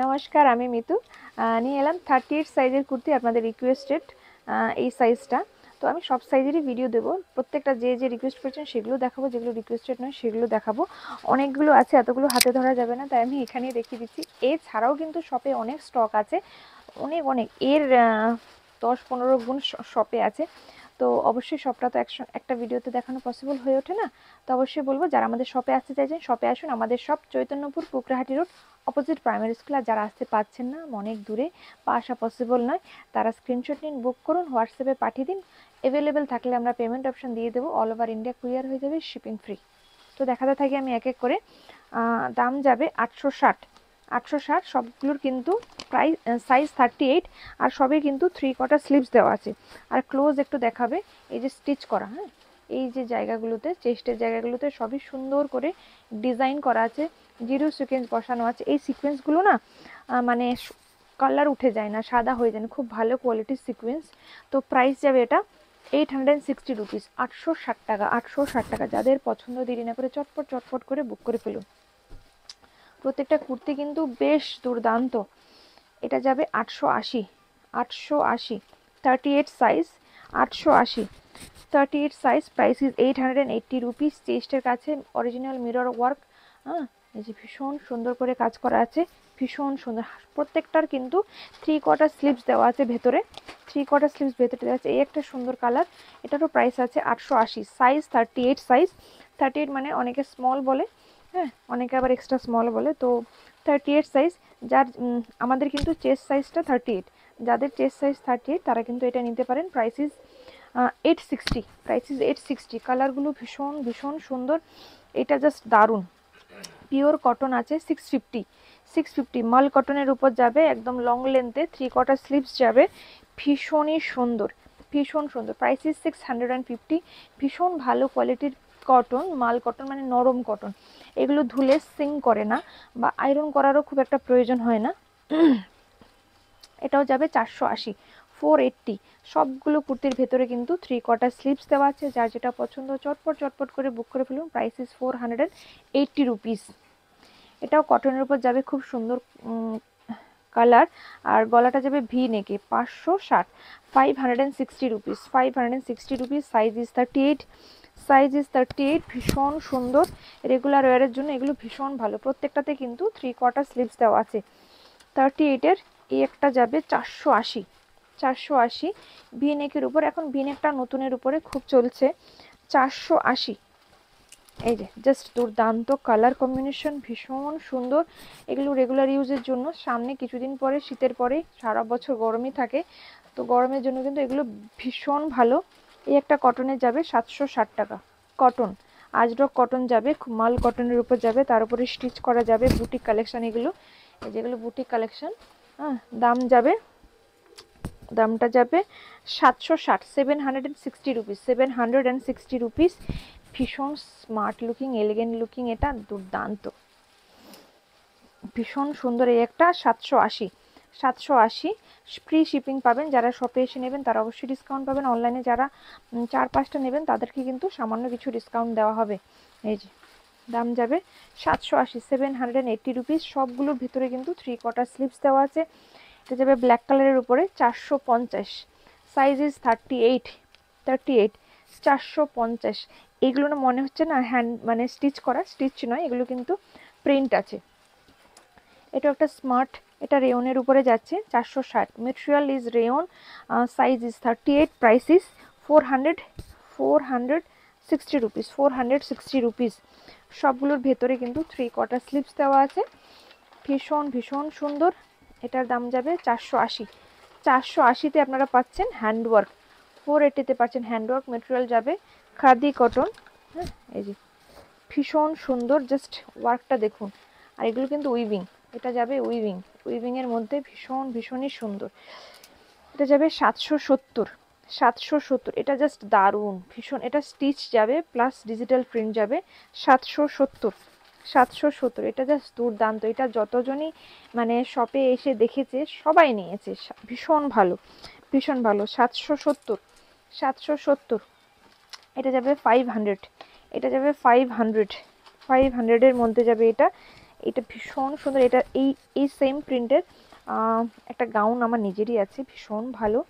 নমস্কার, আমি মিতু নিয়ে এলাম 38 সাইজের কুর্তি, আপনাদের রিকোয়েস্টেড এই সাইজটা। তো আমি সব সাইজেরই ভিডিও দেবো, প্রত্যেকটা যে যে রিকোয়েস্ট করছেন সেগুলো দেখাবো, যেগুলো রিকোয়েস্টেড নয় সেগুলো দেখাবো। অনেকগুলো আছে, এতগুলো হাতে ধরা যাবে না, তাই আমি এখানেই দেখিয়ে দিচ্ছি। এছাড়াও কিন্তু শপে অনেক স্টক আছে, অনেক অনেক এর 10-15 গুণ শপে আছে। তো অবশ্যই সবটা তো একটা ভিডিওতে দেখানো পসিবল হয়ে ওঠে না। তো অবশ্যই বলবো, যারা আমাদের শপে আসতে চাইছেন শপে আসুন। আমাদের shop Chaitanyapur Kukrahati road, opposite primary school. আর যারা আসতে পারছেন না, অনেক দূরে বা আসা পসিবল নয়, তারা স্ক্রিনশট নিন, বুক করুন, হোয়াটসঅ্যাপে পাঠিয়ে দিন। অ্যাভেলেবেল থাকলে আমরা পেমেন্ট অপশন দিয়ে দেবো, অল ওভার ইন্ডিয়া কুরিয়ার হয়ে যাবে, শিপিং ফ্রি। তো দেখাতে থাকি আমি এক এক করে। দাম যাবে 860। 860 সবগুলোর কিন্তু প্রাইস সাইজ 38, আর সবই কিন্তু 3/4 স্লিভস দেওয়া আছে। আর ক্লোজ একটু দেখাবে, এই যে স্টিচ করা, হ্যাঁ, এই যে জায়গাগুলোতে, চেস্টের জায়গাগুলোতে সবই সুন্দর করে ডিজাইন করা আছে, জিরো সিকোয়েন্স বসানো আছে। এই সিকোয়েন্সগুলো না মানে কালার উঠে যায় না, সাদা হয়ে যায় না, খুব ভালো কোয়ালিটির সিকোয়েন্স। তো প্রাইস যাবে এটা 860 রুপিস, 860 টাকা, 860 টাকা। যাদের পছন্দ দেরি না করে চটপট চটপট করে বুক করে ফেলুন। প্রত্যেকটা কুর্তি কিন্তু বেশ দুর্দান্ত। এটা যাবে 880, 880, 38 size, 880, 38 size. Price is 880 rupees. চেস্টের কাছে অরিজিনাল মিরর ওয়ার্ক, হ্যাঁ, এই যে ভীষণ সুন্দর করে কাজ করা আছে, ভীষণ সুন্দর। প্রত্যেকটার কিন্তু 3/4 স্লিভস দেওয়া আছে ভেতরে, 3/4 স্লিভস ভেতরে দেওয়া আছে। এই একটা সুন্দর কালার, এটারও প্রাইস আছে 880, সাইজ 38 সাইজ। 38 মানে অনেকে স্মল বলে, হ্যাঁ, অনেকে আবার এক্সট্রা স্মল বলে। তো 38 সাইজ, যার আমাদের কিন্তু চেস্ট সাইজটা 38, যাদের চেস্ট সাইজ 38 তারা কিন্তু এটা নিতে পারেন। Price is 860, price is 860। কালারগুলো ভীষণ ভীষণ সুন্দর, এটা জাস্ট দারুণ। পিওর কটন আছে, 650, 650 মাল কটনের উপর যাবে, একদম লং লেন্থে, 3/4 স্লিভস যাবে, ভীষণই সুন্দর, ভীষণ সুন্দর। Price is 650। ভীষণ ভালো কোয়ালিটির কটন, মাল কটন মানে নরম কটন, এগুলো ধুলে সিং করে না বা আয়রন করারও খুব একটা প্রয়োজন হয় না। এটাও যাবে 480, 480। সবগুলো কুর্তির ভেতরে কিন্তু 3/4 স্লিভস দেওয়া আছে, যার যেটা পছন্দ চটপট চটপট করে বুক করে ফেলুন। Price is 480 rupees. এটাও কটনের উপর যাবে, খুব সুন্দর কালার। আর গলাটা যাবে ভি নেকে, 560, 560 rupees, 560 rupees. Size is 38, size is 38। ভীষণ সুন্দর, রেগুলার ওয়ারের জন্য এগুলো ভীষণ ভালো। প্রত্যেকটাতে কিন্তু 3/4 স্লিভস দেওয়া আছে। 38-এর এই একটা যাবে 480, 480 ভি নেকের উপর। এখন ভি নেকটা নতুনের উপরে খুব চলছে, 480। এই যে জাস্ট দুর্দান্ত কালার কম্বিনেশন, ভীষণ সুন্দর। এগুলো রেগুলার ইউজের জন্য, সামনে কিছুদিন পরে শীতের পরে সারা বছর গরমই থাকে, তো গরমের জন্য কিন্তু এগুলো ভীষণ ভালো। এই একটা কটনের যাবে 760 টাকা, কটন, আজরক কটন যাবে, মাল কটনের উপর যাবে, তার উপরে স্টিচ করা যাবে, বুটিক কালেকশন এগুলো, যেগুলো বুটিক কালেকশন। হ্যাঁ, দাম যাবে, দামটা যাবে 760, 760 রুপিস, 760 রুপিস। ভীষণ স্মার্ট লুকিং, এলিগেন্ট লুকিং, এটা দুর্দান্ত, ভীষণ সুন্দর। এই একটা 780, 780 ফ্রি শিপিং পাবেন। যারা শপে এসে নেবেন তারা অবশ্যই ডিসকাউন্ট পাবেন, অনলাইনে যারা 4-5টা নেবেন তাদেরকে কিন্তু সামান্য কিছু ডিসকাউন্ট দেওয়া হবে। এই যে দাম যাবে 780, 780 রুপিস। সবগুলোর ভিতরে কিন্তু 3/4 স্লিভস দেওয়া আছে। এটা যাবে ব্ল্যাক কালারের উপরে 450, সাইজ ইজ 38, 38, 450। এগুলো না মনে হচ্ছে না হ্যান্ড মানে স্টিচ করা, স্টিচ নয়, এগুলো কিন্তু প্রিন্ট আছে। এটা একটা স্মার্ট, এটা রেয়নের উপরে যাচ্ছে, 460, material is rayon, size is 38, price is 460 rupees, 460 rupees. সবগুলোর ভেতরে কিন্তু 3/4 স্লিভস দেওয়া আছে, ভীষণ ভীষণ সুন্দর। এটার দাম যাবে 480, 480-তে আপনারা পাচ্ছেন হ্যান্ডওয়ার্ক, 480-তে পাচ্ছেন হ্যান্ডওয়ার্ক। মেটেরিয়াল যাবে খাদি কটন, হ্যাঁ, এই যে ভীষণ সুন্দর, জাস্ট ওয়ার্কটা দেখুন। আর এগুলো কিন্তু উইভিং, এটা যাবে উইভিং, উইভিংয়ের মধ্যে ভীষণ ভীষণই সুন্দর। এটা যাবে 770, 770। এটা জাস্ট দারুণ, ভীষণ। এটা স্টিচ যাবে প্লাস ডিজিটাল প্রিন্ট যাবে, 770, 770। এটা জাস্ট দুর্দান্ত। এটা যতজনই মানে শপে এসে দেখেছে সবাই নিয়েছে, ভীষণ ভালো, ভীষণ ভালো। 770, 770। এটা যাবে 500, এটা যাবে 500, 500-এর মধ্যে যাবে এটা। এটা ভীষণ সুন্দর। এটা এই এই সেম প্রিন্টের একটা গাউন আমার নিজেরই আছে, ভীষণ ভালো।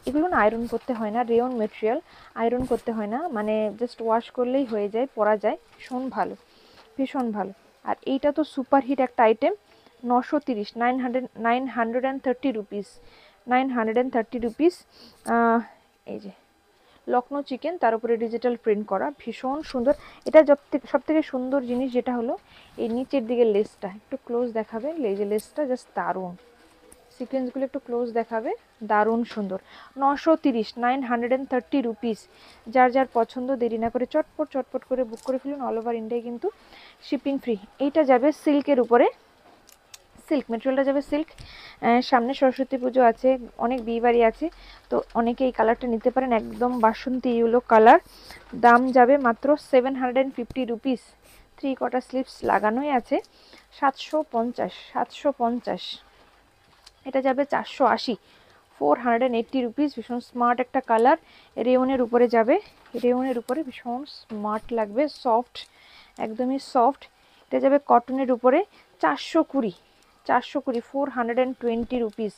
এগুলো না আয়রন করতে হয় না, রেয়ন মেটেরিয়াল, আয়রন করতে হয় না, মানে জাস্ট ওয়াশ করলেই হয়ে যায়, পরা যায়, ভীষণ ভালো, ভীষণ ভালো। আর এইটা তো সুপারহিট একটা আইটেম, 930, 930 রুপিস, 930 রুপিস। এই যে লখনৌ চিকেন, তার উপরে ডিজিটাল প্রিন্ট করা, ভীষণ সুন্দর। এটা সব থেকে সুন্দর জিনিস যেটা হলো এই নিচের দিকে লেসটা, একটু ক্লোজ দেখাবে, এই যে লেসটা জাস্ট দারুণ, সিকোয়েন্সগুলো একটু ক্লোজ দেখাবে, দারুণ সুন্দর। 930, 930 রুপিস। যার যার পছন্দ দেরি না করে চটপট চটপট করে বুক করে ফেলুন, অল ওভার ইন্ডিয়ায় কিন্তু শিপিং ফ্রি। এইটা যাবে সিল্কের উপরে, সিল্ক মেটেরিয়ালটা যাবে সিল্ক। সামনে সরস্বতী পুজো আছে, অনেক বিয়ে বাড়ি আছে, তো অনেকে এই কালারটা নিতে পারেন, একদম বাসন্তী ইয়েলো কালার। দাম যাবে মাত্র 750 রুপিস। 3 কোয়ার্টার স্লিভস লাগানোই আছে, 750, 750। এটা যাবে 480, 480 রুপিস। ভীষণ স্মার্ট একটা কালার, রেওনের উপরে যাবে, রেওনের উপরে ভীষণ স্মার্ট লাগবে, সফট, একদমই সফট। এটা যাবে কটনের উপরে, 420, 420, 420 রুপিস,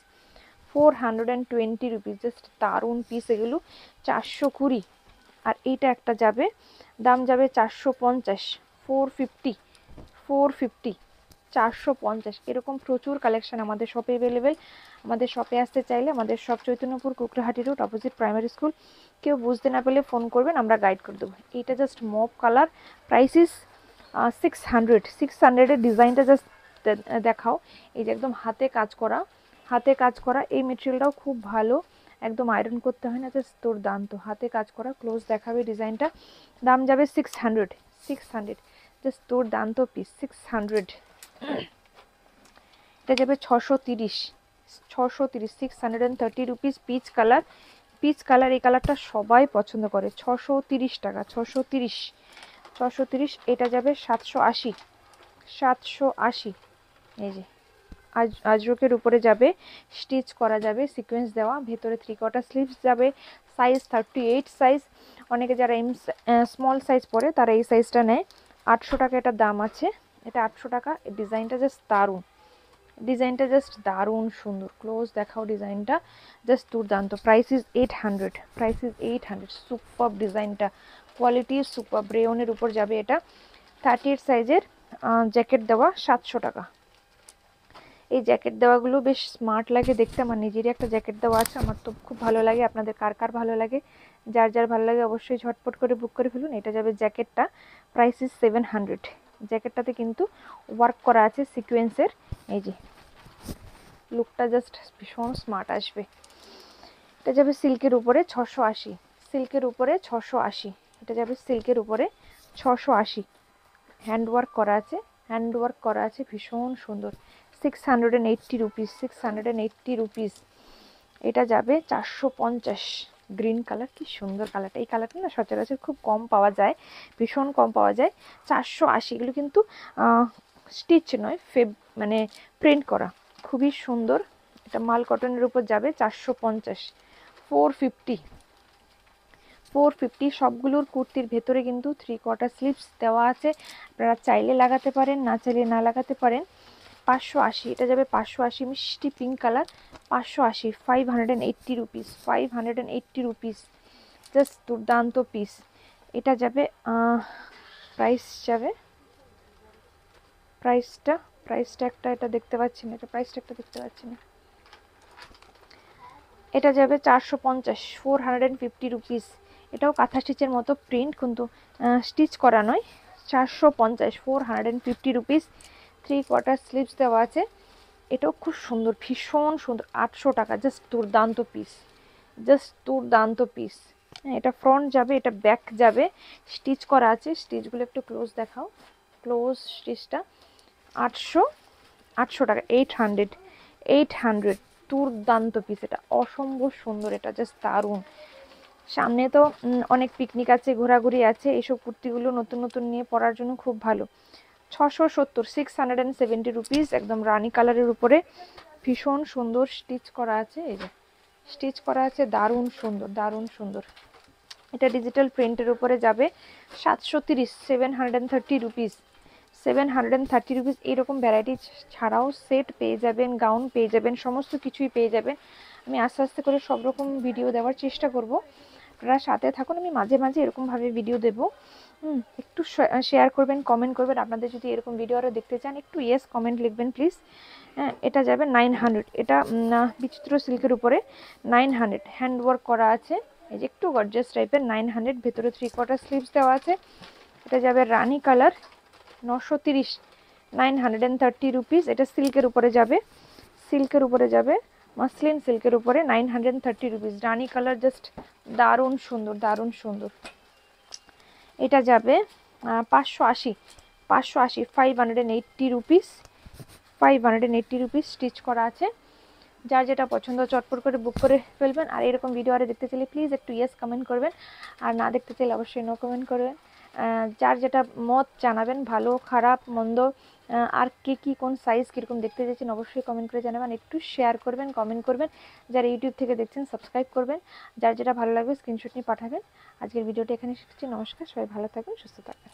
420 রুপিস। জাস্ট দারুণ পিস এগুলো, 420। আর এইটা একটা যাবে, দাম যাবে 450, 450, 450, 450। এরকম প্রচুর কালেকশন আমাদের শপে অ্যাভেলেবেল। আমাদের শপে আসতে চাইলে আমাদের shop Chaitanyapur Kukrahati road, opposite primary school. কেউ বুঝতে না পেলে ফোন করবেন, আমরা গাইড করে দেবো। এইটা just mop colour, price is 600, 600-এর ডিজাইনটা জাস্ট দেখাও। এই যে একদম হাতে কাজ করা, হাতে কাজ করা, এই মেটেরিয়ালটাও খুব ভালো, একদম আয়রন করতে হয় না, জাস্ট দুর্দান্ত হাতে কাজ করা। ক্লোজ দেখাবে ডিজাইনটা, দাম যাবে 600, 600, জাস্ট দুর্দান্ত পিস, 600। এটা যাবে 630, 630, 630 rupees. Peach colour, peach colour, এই কালারটা সবাই পছন্দ করে, 630 টাকা, 630, 630। এটা যাবে 780, 780। এই যে আজরকের উপরে যাবে, স্টিচ করা যাবে, সিকোয়েন্স দেওয়া, ভেতরে 3 কোয়ার্টার স্লিভস যাবে, সাইজ 38 সাইজ। অনেকে যারা স্মল সাইজ পরে তারা এই সাইজটা নেয়। 800 টাকা এটার দাম আছে, এটা 800 টাকা। ডিজাইনটা জাস্ট দারুণ, ডিজাইনটা জাস্ট দারুণ সুন্দর। ক্লোজ দেখাও ডিজাইনটা, জাস্ট দুর্দান্ত। Price is 800, price is 800। Super ডিজাইনটা, কোয়ালিটি সুপার। রেওনের উপর যাবে এটা, 38 সাইজের, জ্যাকেট দেওয়া, 700 টাকা। এই জ্যাকেট দেওয়াগুলো বেশ স্মার্ট লাগে দেখতে, আমার নিজেরই একটা জ্যাকেট দেওয়া আছে, আমার তো খুব ভালো লাগে। আপনাদের কার কার ভালো লাগে, যার যার ভালো লাগে অবশ্যই ঝটপট করে বুক করে ফেলুন। এটা যাবে জ্যাকেটটা, প্রাইস ইজ 700। জ্যাকেটটাতে কিন্তু ওয়ার্ক করা আছে সিকোয়েন্সের, এই যে লুকটা জাস্ট ভীষণ স্মার্ট আসবে। এটা যাবে সিল্কের উপরে, 680, সিল্কের উপরে 680। এটা যাবে সিল্কের উপরে 680, হ্যান্ড ওয়ার্ক করা আছে, হ্যান্ড ওয়ার্ক করা আছে, ভীষণ সুন্দর। 680 রুপিস, 680 রুপিস। এটা যাবে 450। গ্রিন কালার, কি সুন্দর কালারটা, এই কালারটা না সচরাচর খুব কম পাওয়া যায়, ভীষণ কম পাওয়া যায়। 480, এগুলো কিন্তু স্টিচ নয়, মানে প্রিন্ট করা, খুবই সুন্দর। এটা মাল কটনের উপর যাবে, 450, 450, 450। সবগুলোর কুর্তির ভেতরে কিন্তু 3 কোয়ার্টার স্লিভস দেওয়া আছে, আপনারা চাইলে লাগাতে পারেন, না চাইলে না লাগাতে পারেন। 580, এটা যাবে 580, মিষ্টি pink colour, 580, 580 rupees, 580 rupees. Just দুর্দান্ত পিস। এটা যাবে, প্রাইস যাবে, প্রাইসটা একটা, এটা দেখতে পাচ্ছি না, এটা প্রাইসটা একটা দেখতে পাচ্ছি না। এটা যাবে 450, 450 রুপিস। এটাও কাঁথা স্টিচের মতো প্রিন্ট, কিন্তু স্টিচ করা নয়। 450, 450 রুপিস। 3 কোয়ার্টার স্লিভস দেওয়া আছে, এটাও খুব সুন্দর, ভীষণ সুন্দর, 800 টাকা। জাস্ট দুর্দান্ত পিস, জাস্ট দুর্দান্ত পিস। এটা ফ্রন্ট যাবে, এটা ব্যাক যাবে, স্টিচ করা আছে, স্টিচগুলো একটু ক্লোজ দেখাও, ক্লোজ স্টিচটা। 800 টাকা, 800, 800। দুর্দান্ত পিস, এটা অসম্ভব সুন্দর, এটা জাস্ট দারুণ। সামনে তো অনেক পিকনিক আছে, ঘোরাঘুরি আছে, এইসব কুর্তিগুলো নতুন নতুন নিয়ে পরার জন্য খুব ভালো। 670, 670 রুপিস। একদম রানী কালারের উপরে, ভীষণ সুন্দর স্টিচ করা আছে, এই যে স্টিচ করা আছে, দারুণ সুন্দর, দারুণ সুন্দর। এটা ডিজিটাল প্রিন্টের উপরে যাবে, 730, 730 রুপিস, 730 রুপিস। এইরকম ভ্যারাইটি ছাড়াও সেট পেয়ে যাবেন, গাউন পেয়ে যাবেন, সমস্ত কিছুই পেয়ে যাবেন। আমি আস্তে আস্তে করে সব রকম ভিডিও দেওয়ার চেষ্টা করব, আপনারা সাথে থাকুন। আমি মাঝে মাঝে এরকমভাবে ভিডিও দেবো। একটু শেয়ার করবেন, কমেন্ট করবেন। আপনাদের যদি এরকম ভিডিও আরও দেখতে চান একটু ইয়েস কমেন্ট লিখবেন প্লিজ। হ্যাঁ, এটা যাবে 900। এটা বিচিত্র সিল্কের উপরে 900 হ্যান্ডওয়ার্ক করা আছে, এই যে একটু গর্জিয়াস টাইপের 900, ভেতরে 3/4 স্লিভস দেওয়া আছে। এটা যাবে রানী কালার 930, 930 রুপিস। এটা সিল্কের উপরে যাবে, সিল্কের উপরে যাবে, মাসলিন সিল্কের উপরে 930 রুপিস। রানী কালার জাস্ট দারুণ সুন্দর, দারুণ সুন্দর। এটা যাবে 580, 580 রুপিস, 580 রুপিস স্টিচ করা আছে। যার যেটা পছন্দ চটপট করে বুক করে ফেলবেন। আর এরকম ভিডিও আরে দেখতে চাইলে প্লিজ একটু ইয়েস কমেন্ট করবেন, আর না দেখতে চাইলে অবশ্যই নো কমেন্ট করবেন। যার যেটা মত জানাবেন, ভালো খারাপ মন্দ, আর কে কী কোন সাইজ কীরকম দেখতে চাইছেন অবশ্যই কমেন্ট করে জানাবেন। একটু শেয়ার করবেন, কমেন্ট করবেন। যারা ইউটিউব থেকে দেখছেন সাবস্ক্রাইব করবেন। যার যেটা ভালো লাগবে স্ক্রিনশট নিয়ে পাঠাবেন। আজকের ভিডিওটা এখানে শিখছি। নমস্কার, সবাই ভালো থাকবেন, সুস্থ থাকবেন।